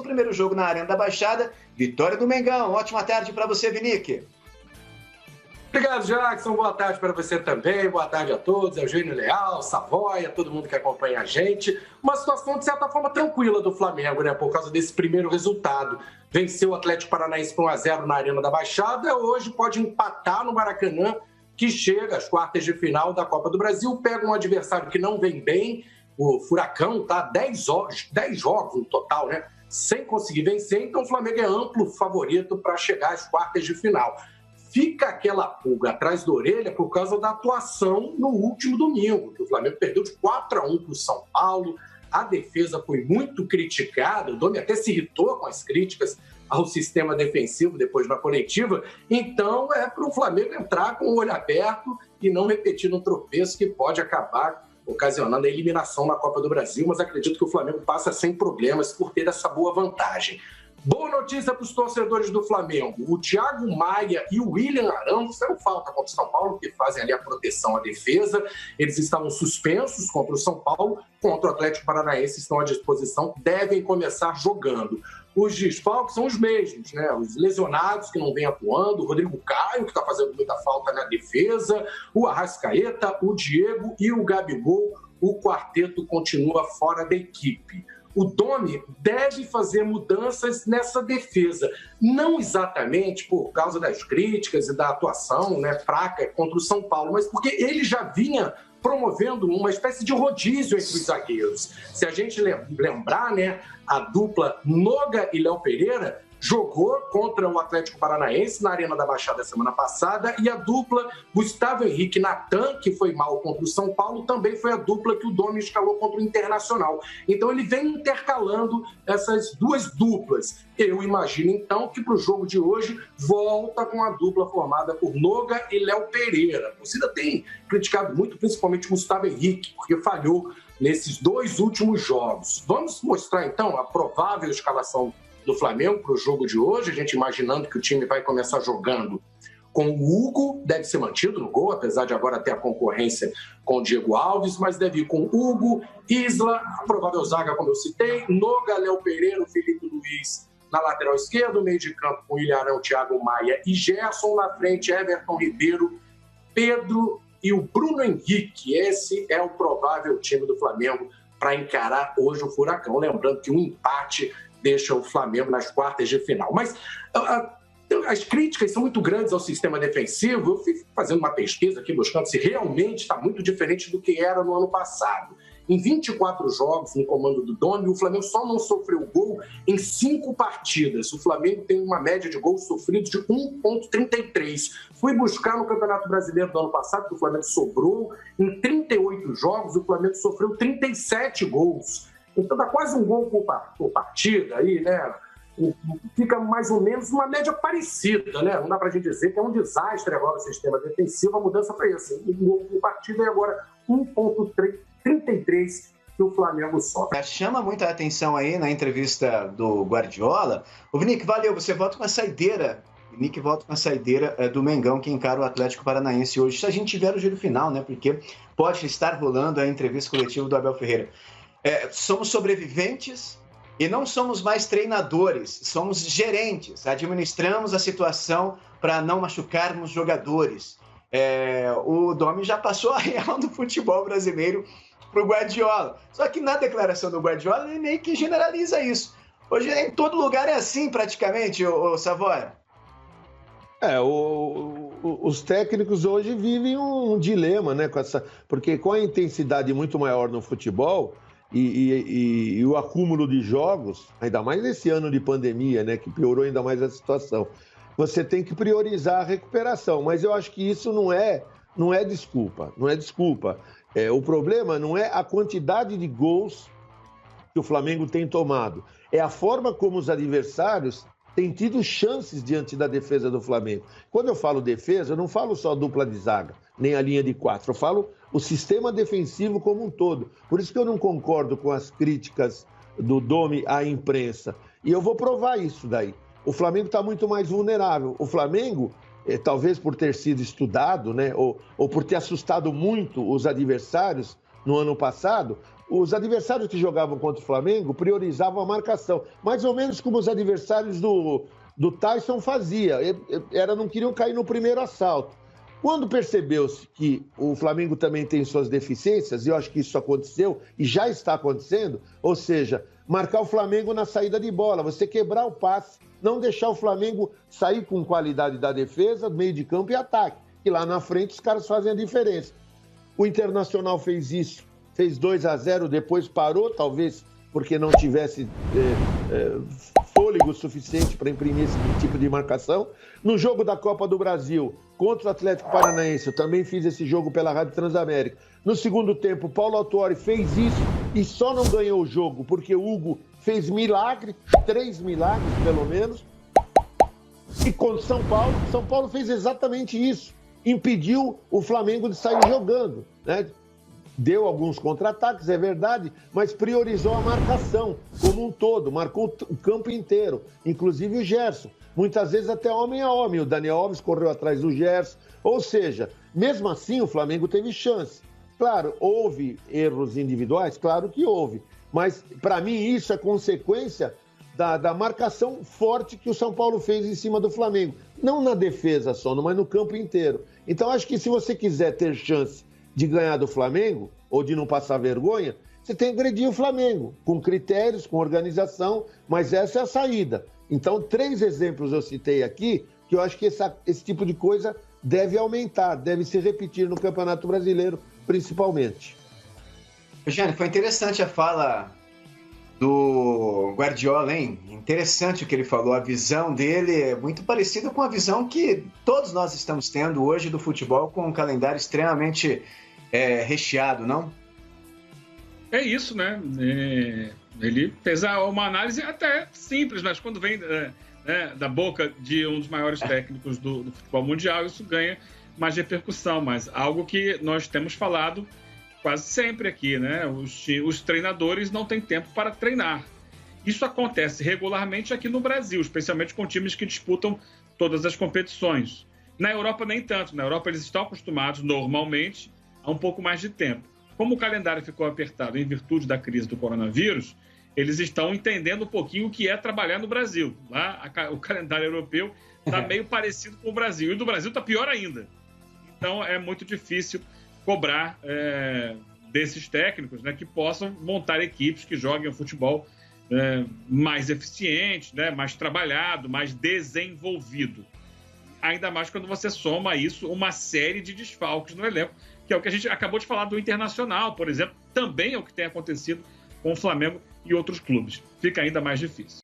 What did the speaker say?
primeiro jogo na Arena da Baixada, vitória do Mengão. Ótima tarde para você, Vinique. Obrigado, Jackson. Boa tarde para você também. Boa tarde a todos. Eugênio Leal, Savoia, todo mundo que acompanha a gente. Uma situação, de certa forma, tranquila do Flamengo, né? Por causa desse primeiro resultado. Venceu o Atlético Paranaense por 1-0 na Arena da Baixada. Hoje pode empatar no Maracanã, que chega às quartas de final da Copa do Brasil. Pega um adversário que não vem bem. O Furacão está 10 jogos no total, né? Sem conseguir vencer. Então o Flamengo é amplo favorito para chegar às quartas de final. Fica aquela pulga atrás da orelha por causa da atuação no último domingo, que o Flamengo perdeu de 4-1 para o São Paulo. A defesa foi muito criticada, o Domi até se irritou com as críticas ao sistema defensivo depois da coletiva. Então é para o Flamengo entrar com o olho aberto e não repetir um tropeço que pode acabar ocasionando a eliminação na Copa do Brasil, mas acredito que o Flamengo passa sem problemas por ter essa boa vantagem. Boa notícia para os torcedores do Flamengo. O Thiago Maia e o William Arão fizeram falta contra o São Paulo, que fazem ali a proteção à defesa. Eles estavam suspensos contra o São Paulo, contra o Atlético Paranaense, estão à disposição, devem começar jogando. Os desfalques são os mesmos, né? Os lesionados que não vêm atuando, o Rodrigo Caio, que está fazendo muita falta na defesa, o Arrascaeta, o Diego e o Gabigol. O quarteto continua fora da equipe. O Domi deve fazer mudanças nessa defesa, não exatamente por causa das críticas e da atuação, né, fraca contra o São Paulo, mas porque ele já vinha promovendo uma espécie de rodízio entre os zagueiros. Se a gente lembrar, né, a dupla Noga e Léo Pereira jogou contra o Atlético Paranaense na Arena da Baixada semana passada, e a dupla Gustavo Henrique e Natan, que foi mal contra o São Paulo, também foi a dupla que o Domi escalou contra o Internacional. Então ele vem intercalando essas duas duplas. Eu imagino então que para o jogo de hoje volta com a dupla formada por Noga e Léo Pereira. A torcida tem criticado muito, principalmente o Gustavo Henrique, porque falhou nesses dois últimos jogos. Vamos mostrar então a provável escalação do Flamengo para o jogo de hoje, a gente imaginando que o time vai começar jogando com o Hugo, deve ser mantido no gol, apesar de agora ter a concorrência com o Diego Alves, mas deve ir com Hugo, Isla, a provável zaga, como eu citei, Noga, Léo Pereira, Felipe Luiz na lateral esquerda, meio de campo com Ilharão, Thiago Maia e Gerson, na frente Everton Ribeiro, Pedro e o Bruno Henrique. Esse é o provável time do Flamengo para encarar hoje o Furacão, lembrando que um empate deixa o Flamengo nas quartas de final. Mas as críticas são muito grandes ao sistema defensivo. Eu fui fazendo uma pesquisa aqui, buscando se realmente está muito diferente do que era no ano passado. Em 24 jogos no comando do Domi, o Flamengo só não sofreu gol em 5 partidas. O Flamengo tem uma média de gols sofridos de 1,33. Fui buscar no Campeonato Brasileiro do ano passado, que o Flamengo sobrou. Em 38 jogos, o Flamengo sofreu 37 gols. Então dá quase um gol por partida aí, né? Fica mais ou menos uma média parecida, né? Não dá pra gente dizer que é um desastre agora o sistema defensivo, a mudança foi essa, um gol por partida e agora 1,33 que o Flamengo sofre. Chama muita atenção aí na entrevista do Guardiola. O Vinique, valeu, você volta com a saideira. Vinique volta com a saideira do Mengão, que encara o Atlético Paranaense hoje, se a gente tiver o giro final, né? Porque pode estar rolando a entrevista coletiva do Abel Ferreira. Somos sobreviventes e não somos mais treinadores, somos gerentes, administramos a situação para não machucarmos jogadores. O Domi já passou a real do futebol brasileiro para o Guardiola, só que na declaração do Guardiola ele meio que generaliza isso. Hoje em todo lugar é assim praticamente, o Savoia. Os técnicos hoje vivem um dilema, né? Porque com a intensidade muito maior no futebol e o acúmulo de jogos, ainda mais nesse ano de pandemia, né? Que piorou ainda mais a situação. Você tem que priorizar a recuperação, mas eu acho que isso não é desculpa, não é desculpa. O problema não é a quantidade de gols que o Flamengo tem tomado, é a forma como os adversários têm tido chances diante da defesa do Flamengo. Quando eu falo defesa, eu não falo só dupla de zaga, nem a linha de 4, eu falo o sistema defensivo como um todo. Por isso que eu não concordo com as críticas do Domi à imprensa. E eu vou provar isso daí. O Flamengo está muito mais vulnerável. O Flamengo, talvez por ter sido estudado, né, ou por ter assustado muito os adversários no ano passado, os adversários que jogavam contra o Flamengo priorizavam a marcação, mais ou menos como os adversários do Tyson fazia, não queriam cair no primeiro assalto. Quando percebeu-se que o Flamengo também tem suas deficiências, e eu acho que isso aconteceu e já está acontecendo, ou seja, marcar o Flamengo na saída de bola, você quebrar o passe, não deixar o Flamengo sair com qualidade da defesa, meio de campo e ataque, que lá na frente os caras fazem a diferença. O Internacional fez isso, fez 2-0, depois parou, talvez porque não tivesse fôlego suficiente para imprimir esse tipo de marcação. No jogo da Copa do Brasil, contra o Atlético Paranaense, eu também fiz esse jogo pela Rádio Transamérica. No segundo tempo, o Paulo Autuori fez isso e só não ganhou o jogo porque o Hugo fez milagre, 3 milagres pelo menos. E contra o São Paulo fez exatamente isso. Impediu o Flamengo de sair jogando, né? Deu alguns contra-ataques, é verdade, mas priorizou a marcação como um todo, marcou o campo inteiro, inclusive o Gerson. Muitas vezes até homem a homem, o Daniel Alves correu atrás do Gerson. Ou seja, mesmo assim o Flamengo teve chance. Claro, houve erros individuais? Claro que houve. Mas, para mim, isso é consequência da marcação forte que o São Paulo fez em cima do Flamengo. Não na defesa só, mas no campo inteiro. Então, acho que se você quiser ter chance de ganhar do Flamengo, ou de não passar vergonha, você tem que agredir o Flamengo, com critérios, com organização, mas essa é a saída. Então, 3 exemplos eu citei aqui, que eu acho que esse tipo de coisa deve aumentar, deve se repetir no Campeonato Brasileiro, principalmente. Jânio, foi interessante a fala do Guardiola, hein? Interessante o que ele falou, a visão dele é muito parecida com a visão que todos nós estamos tendo hoje do futebol, com um calendário extremamente recheado, não? É isso, né? Ele fez uma análise até simples, mas quando vem da boca de um dos maiores técnicos do futebol mundial, isso ganha mais repercussão, mas algo que nós temos falado quase sempre aqui, né? Os treinadores não têm tempo para treinar. Isso acontece regularmente aqui no Brasil, especialmente com times que disputam todas as competições. Na Europa, nem tanto. Na Europa, eles estão acostumados, normalmente, a um pouco mais de tempo. Como o calendário ficou apertado em virtude da crise do coronavírus, eles estão entendendo um pouquinho o que é trabalhar no Brasil. Lá, o calendário europeu está meio parecido com o Brasil. E o do Brasil está pior ainda. Então, é muito difícil cobrar desses técnicos, né, que possam montar equipes que joguem o futebol mais eficiente, né, mais trabalhado, mais desenvolvido. Ainda mais quando você soma a isso uma série de desfalques no elenco, que é o que a gente acabou de falar do Internacional, por exemplo, também é o que tem acontecido com o Flamengo e outros clubes. Fica ainda mais difícil.